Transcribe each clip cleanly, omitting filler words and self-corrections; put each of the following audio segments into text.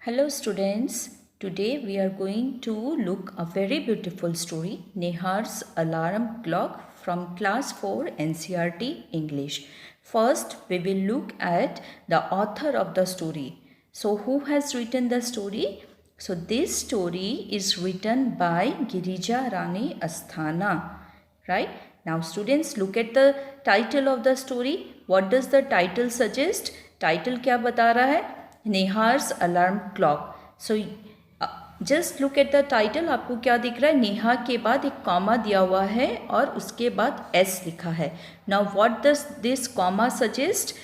Hello students, today we are going to look a very beautiful story, Nehar's Alarm Clock from class 4 NCERT English. First, we will look at the author of the story. So, who has written the story? So, this story is written by Girija Rani Asthana, right? Now, students, look at the title of the story. What does the title suggest? Title क्या बता रहा है? Neha's alarm clock. So just look at the title. आपको क्या दिख रहा है? नेहा के बाद एक कॉमा दिया हुआ है और उसके बाद एस लिखा है. Now what does this comma suggest?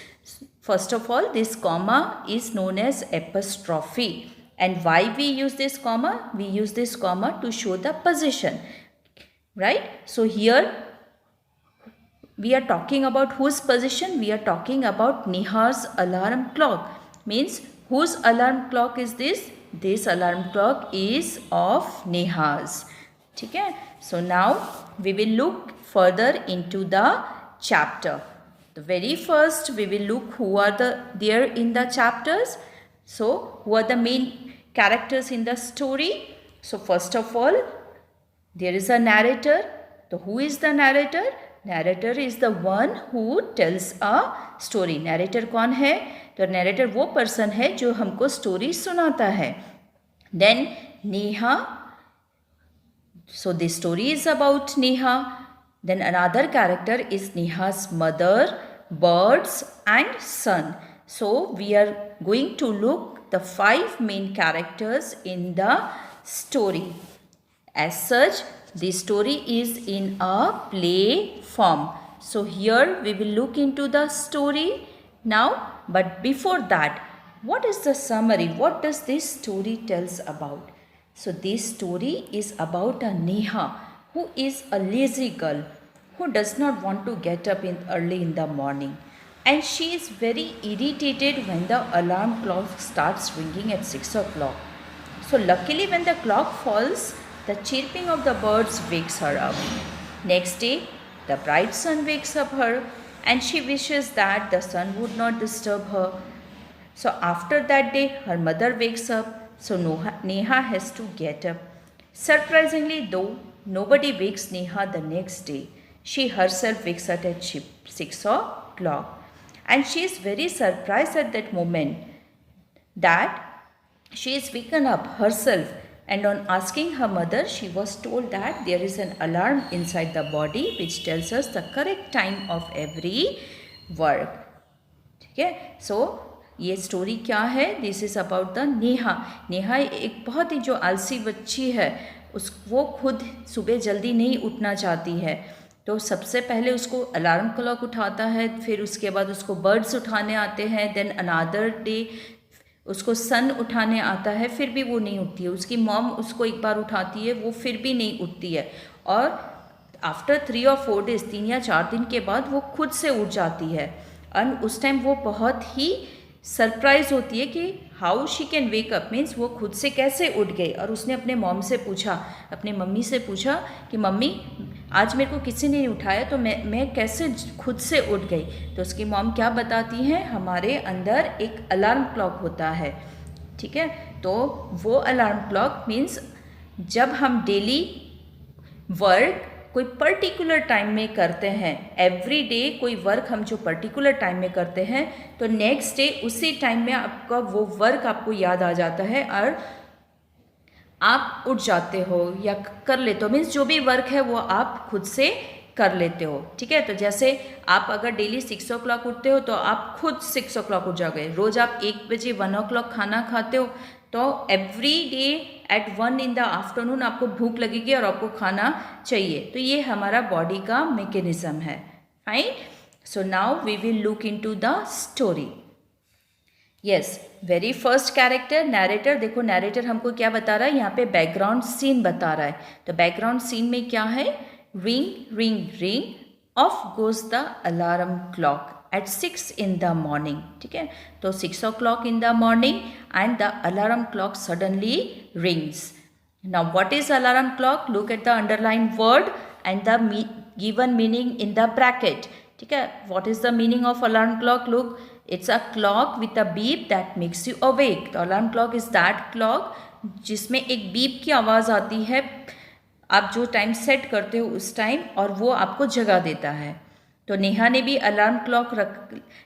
First of all, this comma is known as apostrophe. And why we use this comma? We use this comma to show the position, right? So here we are talking about whose position? We are talking about Neha's alarm clock. Means whose alarm clock is this? This alarm clock is of Neha's. ठीक है? So now we will look further into the chapter. The very first we will look who are there in the chapters. So who are the main characters in the story? So first of all, there is a narrator. So who is the narrator? Narrator is the one who tells a story. Narrator कौन है? तो narrator वो person है जो हमको story सुनाता है. Then Neha. So this story is about Neha. Then another character is Neha's mother, birds and sun. So we are going to look the 5 main characters in the story. As such, this story is in a play form. So here we will look into the story now. But before that, what is the summary? What does this story tells about? So this story is about a Neha who is a lazy girl who does not want to get up early in the morning. And she is very irritated when the alarm clock starts ringing at 6 o'clock. So luckily when the clock falls, the chirping of the birds wakes her up. Next day, the bright sun wakes up her and she wishes that the sun would not disturb her. So after that day, her mother wakes up. So Neha has to get up. Surprisingly though, nobody wakes Neha the next day. She herself wakes up at 6 o'clock. And she is very surprised at that moment that she is waken up herself, and on asking her mother, she was told that there is an alarm inside the body which tells us the correct time of every work. ठीक है? So ये story क्या है? This is about the Neha. Neha एक बहुत ही जो आलसी बच्ची है, वो खुद सुबह जल्दी नहीं उठना चाहती है. तो सबसे पहले उसको अलार्म क्लॉक उठाता है, फिर उसके बाद उसको बर्ड्स उठाने आते हैं. देन अनदर डे उसको सन उठाने आता है, फिर भी वो नहीं उठती है. उसकी मॉम उसको एक बार उठाती है, वो फिर भी नहीं उठती है. और आफ्टर 3 और 4 डेज, 3 या 4 दिन के बाद वो खुद से उठ जाती है. और उस टाइम वो बहुत ही सरप्राइज होती है कि how she can wake up. Means वो खुद से कैसे उठ गई. और उसने अपने मॉम से पूछा, अपने मम्मी से पूछा कि मम्मी आज मेरे को किसी ने नहीं उठाया, तो मैं कैसे खुद से उठ गई. तो उसकी मॉम क्या बताती हैं? हमारे अंदर एक अलार्म क्लॉक होता है. ठीक है? तो वो अलार्म क्लॉक मीन्स जब हम डेली वर्क कोई पर्टिकुलर टाइम में करते हैं, एवरी डे कोई वर्क हम जो पर्टिकुलर टाइम में करते हैं, तो नेक्स्ट डे उसी टाइम में आपका वो वर्क आपको याद आ जाता है और आप उठ जाते हो या कर लेते हो. मीन्स जो भी वर्क है वो आप खुद से कर लेते हो. ठीक है? तो जैसे आप अगर डेली 6 o'clock उठते हो तो आप खुद 6 o'clock उठ जाओगे. रोज़ आप 1 बजे 1 o'clock खाना खाते हो, तो every day eight 1 in the afternoon आपको भूख लगेगी और आपको खाना चाहिए. तो ये हमारा बॉडी का मैकेनिज्म है. Fine. So now we will look into the story. Yes, very first character narrator. देखो नैरेटर हमको क्या बता रहा है? यहाँ पे बैकग्राउंड सीन बता रहा है. तो बैकग्राउंड सीन में क्या है? Ring ring ring of goes the alarm clock at 6 in the morning. ठीक है? तो 6 o'clock in the morning and the alarm clock suddenly rings. Now what is alarm clock? Look at the underlined word and the given meaning in the bracket. ठीक है? What is the meaning of alarm clock? Look, It's a clock with a beep that makes you awake. The alarm clock is that clock जिसमें एक beep की आवाज़ आती है आप जो टाइम सेट करते हो उस टाइम, और वो आपको जगा देता है. तो नेहा ने भी अलार्म क्लॉक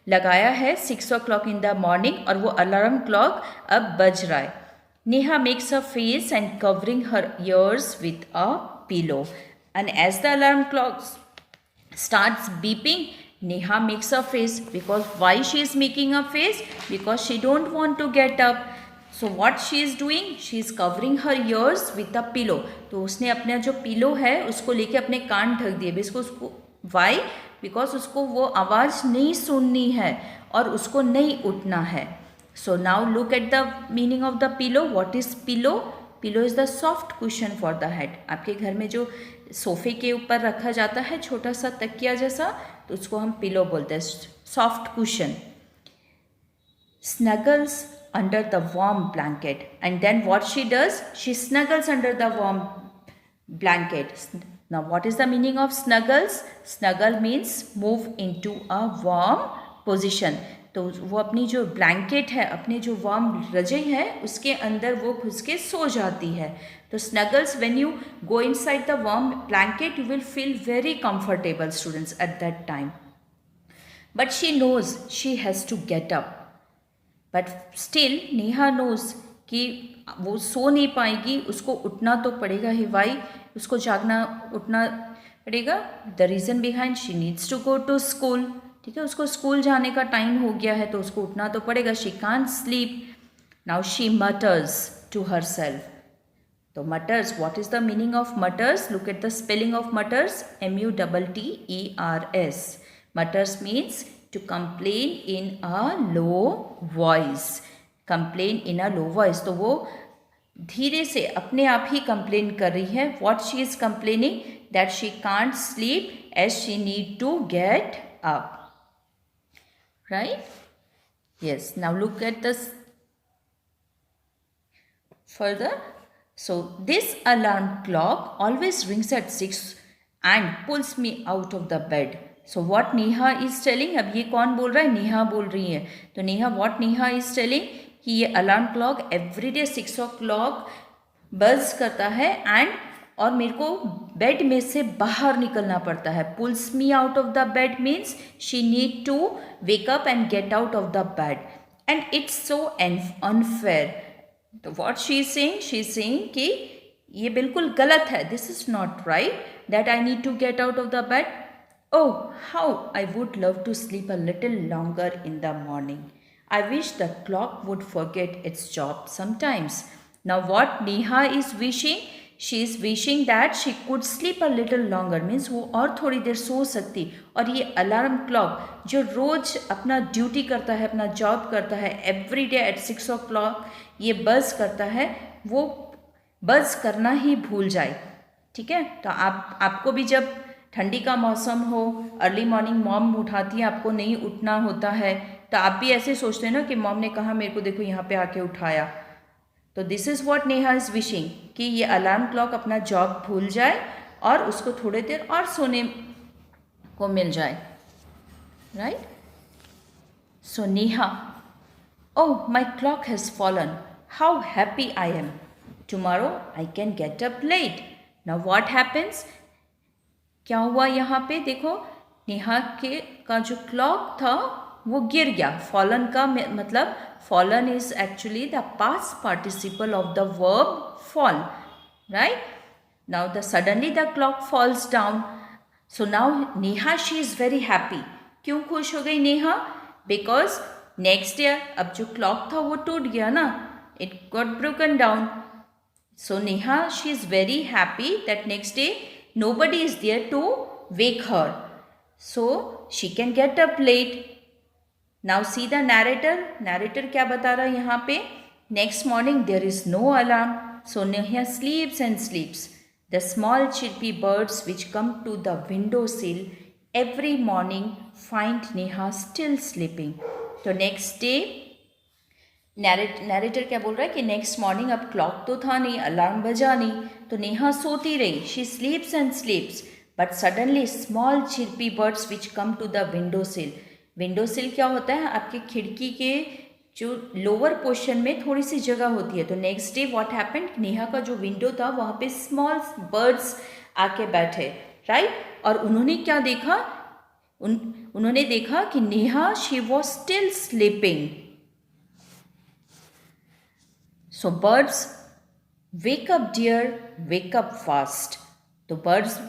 लगाया है 6 o'clock इन द मॉर्निंग, और वो अलार्म क्लॉक अब बज रहा है. Neha makes a face and covering her ears with a pillow, and as the alarm clock starts beeping, Neha makes a face. Because why she is making a face? Because she don't want to get up. So what she is doing? She is covering her ears with a pillow. तो उसने अपना जो pillow है उसको लेके अपने कान ढक दिए. बिकॉज उसको why? Because उसको वो आवाज़ नहीं सुननी है और उसको नहीं उठना है. So now look at the meaning of the pillow. What is pillow? Pillow is the soft cushion for the head. आपके घर में जो सोफे के ऊपर रखा जाता है छोटा सा तकिया जैसा, तो उसको हम पिलो बोलते हैं, soft cushion. Snuggles under the warm blanket, and then what she does, she snuggles under the warm blanket. Now what is the meaning of snuggles? Snuggle means move into a warm position. तो वो अपनी जो blanket है, अपने जो warm रजाई है, उसके अंदर वो घुस के सो जाती है. तो snuggles, when you go inside the warm blanket, you will feel very comfortable students at that time. But she knows she has to get up. But still Neha knows कि वो सो नहीं पाएगी, उसको उठना तो पड़ेगा ही. वाई? उसको जागना उठना पड़ेगा. The reason behind, she needs to go to school. ठीक है, उसको स्कूल जाने का टाइम हो गया है तो उसको उठना तो पड़ेगा. She can't sleep. Now she mutters to herself. तो mutters, what is the meaning of mutters? Look at the spelling of mutters. MUTTERS. Mutters means to complain in a low voice. Complain in a low voice. तो वो धीरे से अपने आप ही complain कर रही है. What she is complaining? That she can't sleep as she need to get up. Right? Yes. Now look at this further. So this alarm clock always rings at 6 and pulls me out of the bed. So what Neha is telling, अब ये कौन बोल रहा है? नेहा बोल रही है. तो Neha, what Neha is telling कि ये अलार्म क्लॉक एवरीडे 6 o'clock बज करता है एंड और मेरे को बेड में से बाहर निकलना पड़ता है. Pulls me out of the bed means she need to wake up and get out of the bed, and it's so unfair. तो what she is saying? She is saying कि ये बिल्कुल गलत है. This is not right that I need to get out of the bed. Oh, how I would love to sleep a little longer in the morning. I wish the clock would forget it's job sometimes. Now what Neha is wishing? She is wishing that she could sleep a little longer. Means वो और थोड़ी देर सो सकती. और ये alarm clock जो रोज़ अपना duty करता है, अपना जॉब करता है, एवरी डे एट 6 o'clock ये बज़ करता है, वो बज़ करना ही भूल जाए. ठीक है, तो आपको भी जब ठंडी का मौसम हो, अर्ली मॉर्निंग मॉम उठाती है, आपको नहीं उठना होता है, तो आप भी ऐसे सोचते हैं ना कि मॉम ने कहा मेरे को देखो यहाँ पे आके उठाया. तो this is what Neha is wishing कि ये अलार्म क्लॉक अपना जॉब भूल जाए और उसको थोड़ी देर और सोने को मिल जाए. Right? So Neha, oh my clock has fallen, how happy I am, tomorrow I can get up late. Now what happens? क्या हुआ यहाँ पे? देखो, नेहा का जो क्लॉक था वो गिर गया. फॉलन का मतलब, fallen is actually the past participle of the verb fall. Right? Now the suddenly the clock falls down. So now Neha, she is very happy. क्यों खुश हो गई नेहा? बिकॉज नेक्स्ट डे अब जो क्लॉक था वो टूट गया ना, it got broken down. So Neha, she is very happy that next day nobody is there to wake her, so she can get up late. Now see the narrator क्या बता रहा है यहाँ पे? Next morning there is no alarm, so Neha sleeps and sleeps. The small chirpy birds which come to the window sill every morning find Neha still sleeping. तो next day narrator क्या बोल रहा है कि नेक्स्ट मॉर्निंग अब clock तो था नहीं, अलार्म बजा नहीं, तो नेहा सोती रही. She sleeps and sleeps, but suddenly small chirpy birds which come to the window sill. Window sill क्या होता है, आपके खिड़की के जो लोअर पोर्शन में थोड़ी सी जगह होती है। तो next day what happened, Neha का जो विंडो था वहाँ पे स्मॉल बर्ड्स आके बैठे, राइट। और उन्होंने क्या देखा, उन्होंने देखा कि Neha she was still sleeping. So birds wake up dear, wake up fast. तो बर्ड्स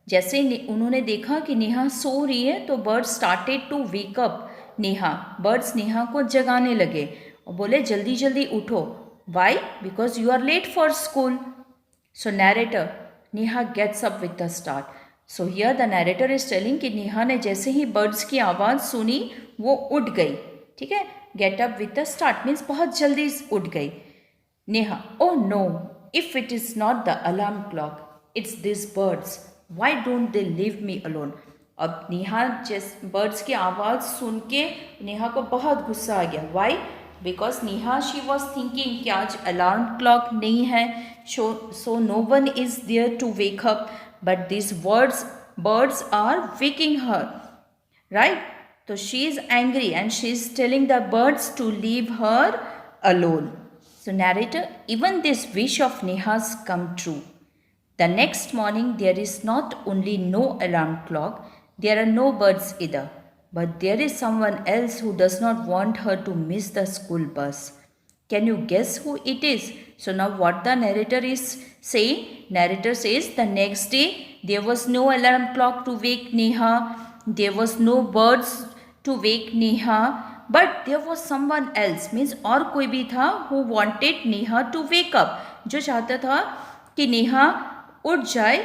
जैसे उन्होंने देखा कि नेहा सो रही है तो birds started to wake up Neha, birds Neha को जगाने लगे और बोले जल्दी जल्दी उठो। Why, because you are late for school. So narrator, Neha gets up with the start. So here the narrator is telling कि नेहा ने जैसे ही बर्ड्स की आवाज़ सुनी वो उठ गई, ठीक है। Get up with the start means बहुत जल्दी उठ गई। Neha, oh no, if it is not the alarm clock, it's this birds, why don't they leave me alone. अब नेहा बर्ड्स की आवाज़ सुन के नेहा को बहुत गुस्सा आ गया। Why, because Neha she was thinking कि आज अलार्म क्लॉक नहीं है, so no one is there to wake up, but this birds are waking her, right. तो she is angry and she is telling the birds to leave her alone. So narrator, even this wish of Neha's come true. The next morning there is not only no alarm clock, there are no birds either, but there is someone else who does not want her to miss the school bus. Can you guess who it is? So now what the narrator is saying? Narrator says the next day there was no alarm clock to wake Neha, there was no birds to wake Neha, but there was someone else, means और कोई भी था who wanted Neha to wake up, जो चाहता था कि नेहा उठ जाए।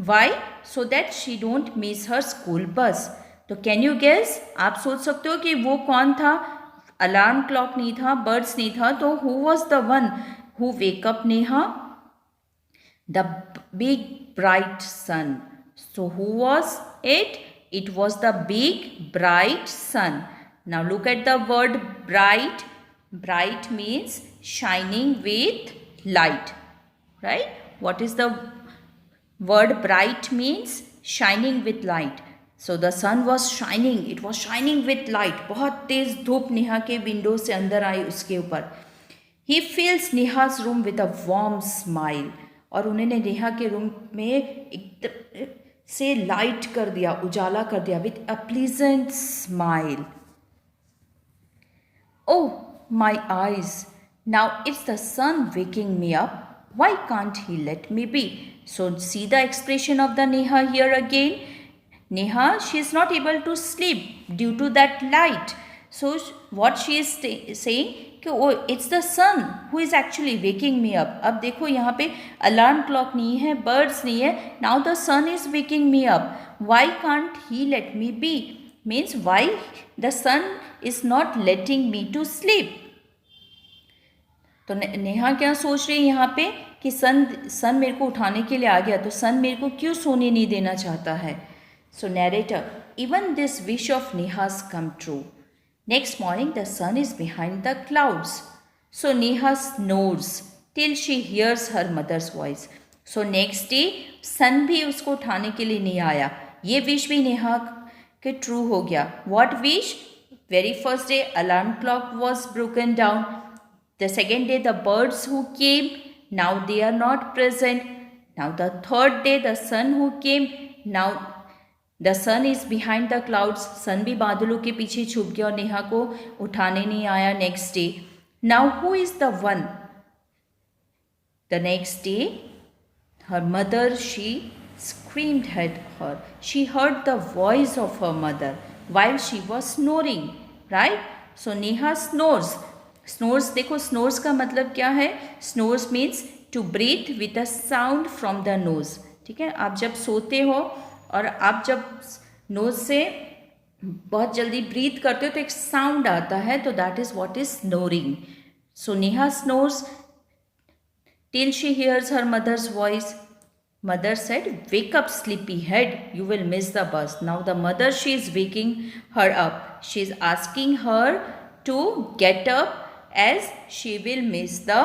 Why? So that she don't miss her school bus. तो कैन यू गेस, आप सोच सकते हो कि वो कौन था। अलार्म क्लॉक नहीं था, बर्ड्स नहीं था, तो who was the one who wake up Neha? The big bright sun. So who was it? It was the big bright sun. Now look at the word bright. Bright means shining with light, right? What is the word bright means? Shining with light. So the sun was shining, it was shining with light. बहुत तेज धूप नेहा के window से अंदर आई उसके ऊपर। He fills Neha's room with a warm smile. और उन्होंने नेहा के रूम में एकदम से लाइट कर दिया, उजाला कर दिया, with a pleasant smile. Oh, my eyes, now it's the sun waking me up. Why can't he let me be? So see the expression of the Neha here again. Neha, she is not able to sleep due to that light. So what she is saying कि oh, it's the sun who is actually waking me up. अब देखो यहाँ पे alarm clock नहीं है, birds नहीं है, now the sun is waking me up. Why can't he let me be? Means why the sun is not letting me to sleep. तो नेहा क्या सोच रही है यहाँ पे कि सन मेरे को उठाने के लिए आ गया, तो सन मेरे को क्यों सोने नहीं देना चाहता है। So narrator, even this wish of Neha's come true. Next morning the sun is behind the clouds. So Neha snores till she hears her mother's voice. So next day सन भी उसको उठाने के लिए नहीं आया। ये विश भी नेहा के ट्रू हो गया। What wish? Very first day alarm clock was broken down. The second day the birds who came, now they are not present. Now the third day the sun who came, now the sun is behind the clouds. sun भी बादलों के पीछे छुप गया और नेहा को उठाने नहीं आया next day. Now who is the one? The next day her mother, she screamed at her. She heard the voice of her mother while she was snoring, right? So Neha snores. Snores, देखो snores का मतलब क्या है? Snores means to breathe with a sound from the nose. ठीक है, आप जब सोते हो और आप जब नोज से बहुत जल्दी ब्रीथ करते हो तो एक साउंड आता है, तो that is what is snoring. So Neha snores till she hears her mother's voice. Mother said, wake up sleepyhead, you will miss the bus. Now the mother, she is waking her up. She is asking her to get up as she will miss the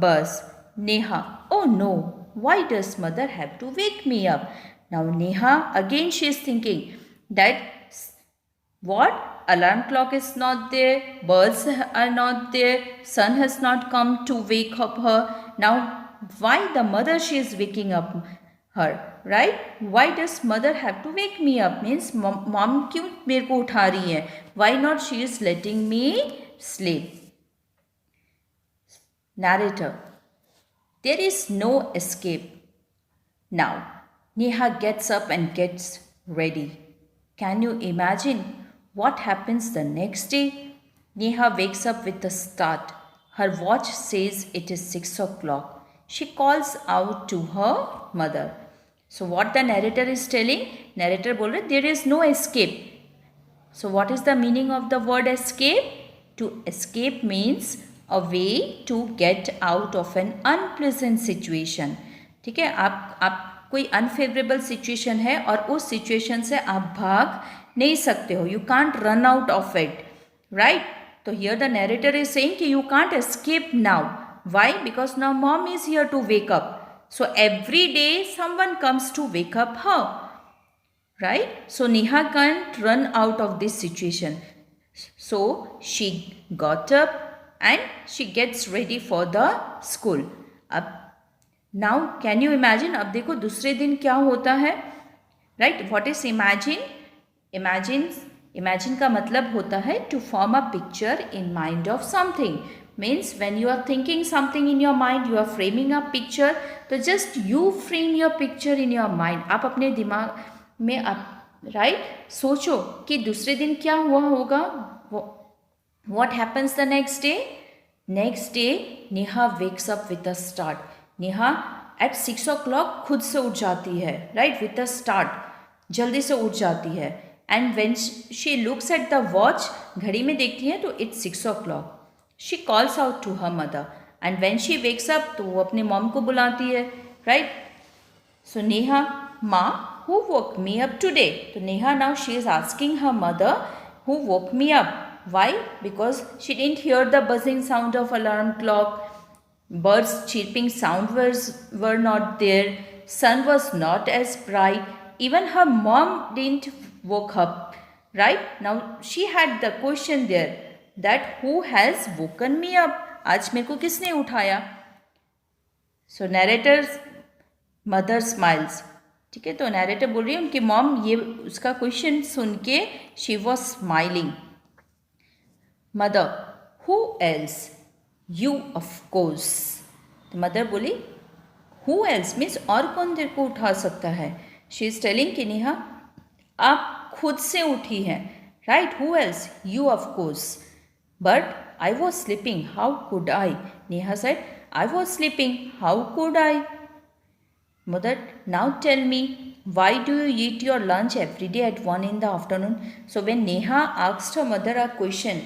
bus. Neha, oh no, why does mother have to wake me up? Now Neha, again she is thinking that what? Alarm clock is not there, birds are not there, sun has not come to wake up her. Now, why the mother she is waking up her, right? Why does mother have to wake me up? Means mom क्यों मेरे को उठा रही है? Why not she is letting me sleep? Narrator. There is no escape. Now, Neha gets up and gets ready. Can you imagine what happens the next day? Neha wakes up with a start. Her watch says it is 6 o'clock. She calls out to her mother. So what the narrator is telling? Narrator बोल रहे there is no escape. So what is the meaning of the word escape? To escape means a way to get out of an unpleasant situation. ठीक है, आप कोई unfavourable situation है और उस situation से आप भाग नहीं सकते हो. You can't run out of it, right? तो here the narrator is saying कि you can't escape now. Why? Because now mom is here to wake up. So every day someone comes to wake up her, right? So Neha can't run out of this situation. So she got up and she gets ready for the school. अब now can you imagine? अब देखो दूसरे दिन क्या होता है, right? What is imagine? Imagine का मतलब होता है to form a picture in mind of something. Means when you are thinking something in your mind, you are framing a picture. तो just you frame your picture in your mind. आप अपने दिमाग में आप राइट सोचो कि दूसरे दिन क्या हुआ होगा. What happens the next day? Next day Neha wakes up with a start. Neha at 6 o'clock खुद से उठ जाती है, राइट? विद अ स्टार्ट, जल्दी से उठ जाती है. And when she looks at the watch, घड़ी में देखती है तो it's 6 o'clock. She calls out to her mother and when she wakes up तो वो अपने मॉम को बुलाती है, राइट? सो नेहा, माँ, who woke me up today? So Neha now she is asking her mother who woke me up. Why? Because she didn't hear the buzzing sound of alarm clock. Birds chirping sound were not there. Sun was not as bright. Even her mom didn't woke up. Right? Now she had the question there that who has woken me up? आज मेरे को किसने उठाया? So narrator's mother smiles. ठीक है, तो narrator बोल रही है उनकी मॉम ये उसका क्वेश्चन सुन के she was smiling. Mother, who else? You of course. तो मदर बोली हु एल्स मीन्स और कौन तेरे को उठा सकता है? शी इज टेलिंग कि नेहा आप खुद से उठी हैं, right? Who else? You of course. But I was sleeping, how could I? Neha said I was sleeping, how could I? Mother, now tell me, why do you eat your lunch every day at 1 in the afternoon? So when Neha asked her mother a question,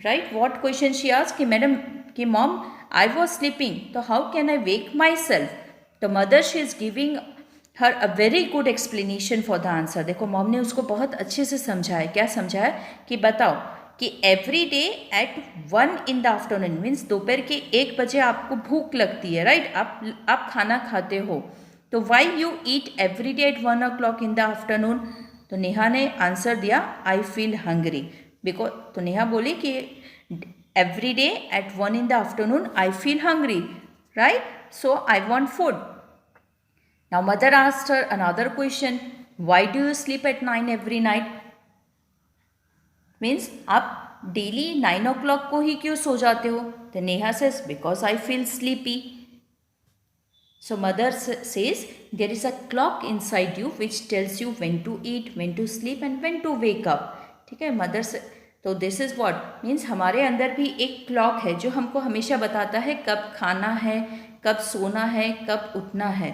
right? What question she asked? कि madam, कि mom, I was sleeping, so how can I wake myself? The mother she is giving her a very good explanation for the answer. देखो mom ने उसको बहुत अच्छे से समझाया. क्या समझाया? कि बताओ कि every day eight 1 in the afternoon means दोपहर के 1 बजे आपको भूख लगती है, राइट? आप खाना खाते हो. तो why you eat every day eight 1 o'clock in the afternoon? तो नेहा ने आंसर दिया आई फील हंग्री. बिकॉज तो नेहा बोली कि every day eight 1 in the afternoon I feel hungry, right? So I want food. Now mother asked her another question, why do you sleep at 9 every night? Means आप daily 9 o'clock को ही क्यों सो जाते हो? तो Neha says because I feel sleepy. So mother says there is a clock inside you which tells you when to eat, when to sleep and when to wake up. ठीक है, mother से तो this is what means हमारे अंदर भी एक clock है जो हमको हमेशा बताता है कब खाना है, कब सोना है, कब उठना है.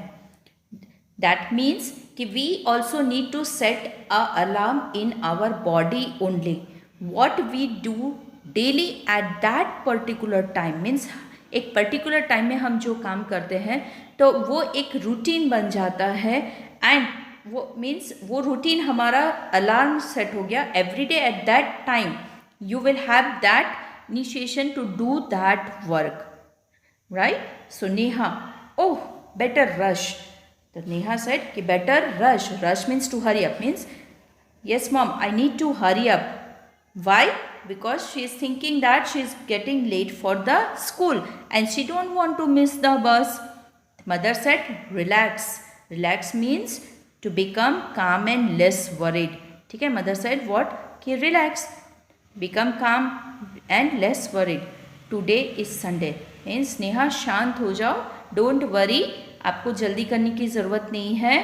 दैट मीन्स कि we also need to set a alarm in our body only. What we do daily at that particular time means एक पर्टिकुलर टाइम में हम जो काम करते हैं तो वो एक रूटीन बन जाता है. एंड वो मीन्स वो रूटीन हमारा अलार्म सेट हो गया. Every day at that time you will have that initiation to do that work, right? So Neha, oh better rush. तो नेहा सेड कि better rush. Rush means to hurry up means yes mom I need to hurry up. Why? Because she is thinking that she is getting late for the school and she don't want to miss the bus. Mother said, relax. Relax means to become calm and less worried. ठीक है, mother said what? कि relax, become calm and less worried. Today is Sunday. Means Neha शांत हो जाओ, don't worry, आपको जल्दी करने की ज़रूरत नहीं है,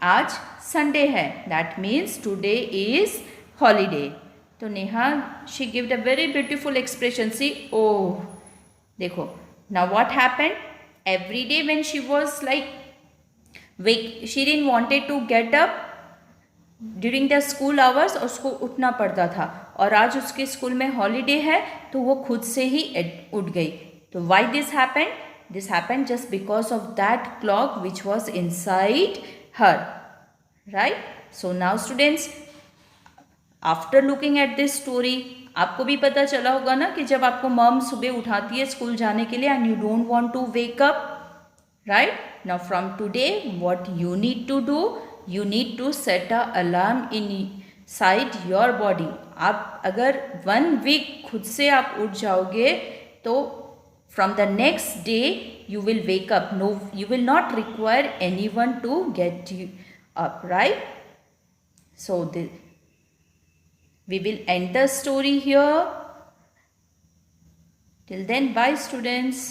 आज संडे है. That means today is holiday. तो Neha she gived a very beautiful expression. See oh, देखो now what happened. Every day when she was like wake, she didn't wanted to get up during the school hours, और उसको उठना पड़ता था. और आज उसके स्कूल में हॉलीडे है तो वो खुद से ही उठ गई. तो why this happened? This happened just because of that clock which was inside her, right? So now students, after looking at this story, आपको भी पता चला होगा ना कि जब आपको मॉम सुबह उठाती है स्कूल जाने के लिए and you don't want to wake up, right? Now from today what you need to do, you need to set a alarm inside your body. आप अगर 1 week खुद से आप उठ जाओगे तो from the next day you will wake up. No, you will not require anyone to get you up, right? So we will end the story here. Till then, bye students.